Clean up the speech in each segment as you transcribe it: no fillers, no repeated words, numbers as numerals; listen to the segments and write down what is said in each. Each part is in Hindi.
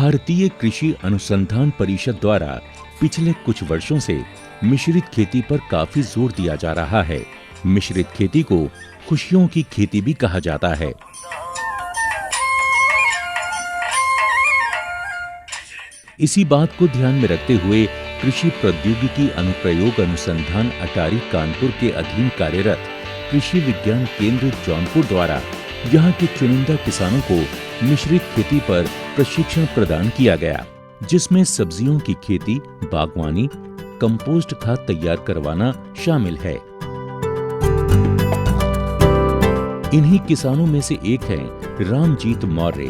भारतीय कृषि अनुसंधान परिषद द्वारा पिछले कुछ वर्षों से मिश्रित खेती पर काफी जोर दिया जा रहा है। मिश्रित खेती को खुशियों की खेती भी कहा जाता है। इसी बात को ध्यान में रखते हुए कृषि प्रौद्योगिकी अनुप्रयोग अनुसंधान अटारी कानपुर के अधीन कार्यरत कृषि विज्ञान केंद्र जौनपुर द्वारा यहाँ के चुनिंदा किसानों को मिश्रित खेती पर प्रशिक्षण प्रदान किया गया, जिसमें सब्जियों की खेती, बागवानी, कंपोस्ट खाद तैयार करवाना शामिल है। इन्हीं किसानों में से एक हैं रामजीत मौर्य,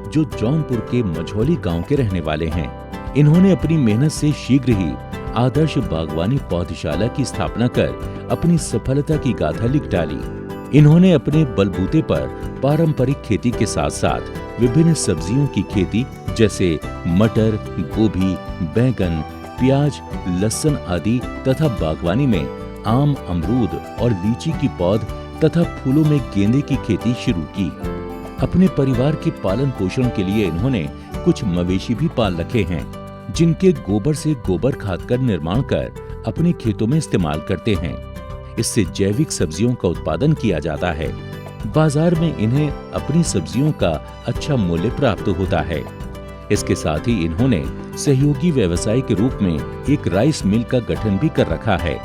जो जौनपुर के मझौली गांव के रहने वाले हैं। इन्होंने अपनी मेहनत से शीघ्र ही आदर्श बागवानी पौधशाला की स्थापना कर अपनी सफलता की गाथा लिख डाली। इन्होंने अपने बलबूते पर पारंपरिक खेती के साथ साथ विभिन्न सब्जियों की खेती जैसे मटर, गोभी, बैंगन, प्याज, लहसुन आदि तथा बागवानी में आम, अमरूद और लीची की पौध तथा फूलों में गेंदे की खेती शुरू की। अपने परिवार के पालन पोषण के लिए इन्होंने कुछ मवेशी भी पाल रखे हैं, जिनके गोबर से गोबर खाद का निर्माण कर अपने खेतों में इस्तेमाल करते हैं। इससे जैविक सब्जियों का उत्पादन किया जाता है। बाजार में इन्हें अपनी सब्जियों का अच्छा मूल्य प्राप्त होता है। इसके साथ ही इन्होंने सहयोगी व्यवसाय के रूप में एक राइस मिल का गठन भी कर रखा है।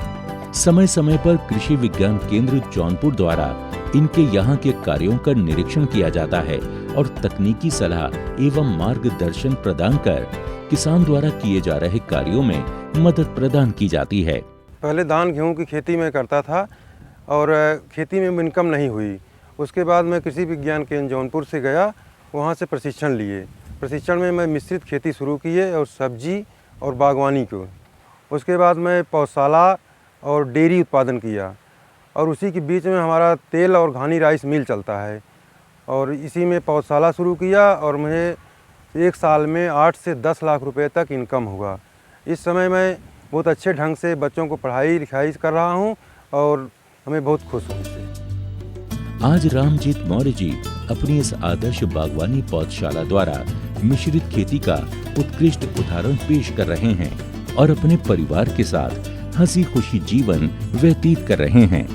समय समय पर कृषि विज्ञान केंद्र जौनपुर द्वारा इनके यहाँ के कार्यों का निरीक्षण किया जाता है और तकनीकी सलाह एवं मार्गदर्शन प्रदान कर किसान द्वारा किए जा रहे कार्यों में मदद प्रदान की जाती है। पहले धान गेहूं की खेती में करता था और खेती में इनकम नहीं हुई। उसके बाद मैं कृषि विज्ञान केंद्र जौनपुर से गया, वहाँ से प्रशिक्षण लिए। प्रशिक्षण में मैं मिश्रित खेती शुरू किए और सब्जी और बागवानी को। उसके बाद मैं पौधशाला और डेयरी उत्पादन किया और उसी के बीच में हमारा तेल और घानी राइस मिल चलता है और इसी में पौधशाला शुरू किया और मुझे एक साल में 8 से 10 लाख रुपए तक इनकम हुआ। इस समय मैं बहुत अच्छे ढंग से बच्चों को पढ़ाई लिखाई कर रहा हूँ और हमें बहुत खुश हूँ इससे। आज रामजीत मौर्य जी अपनी इस आदर्श बागवानी पौधशाला द्वारा मिश्रित खेती का उत्कृष्ट उदाहरण पेश कर रहे हैं और अपने परिवार के साथ हंसी खुशी जीवन व्यतीत कर रहे हैं।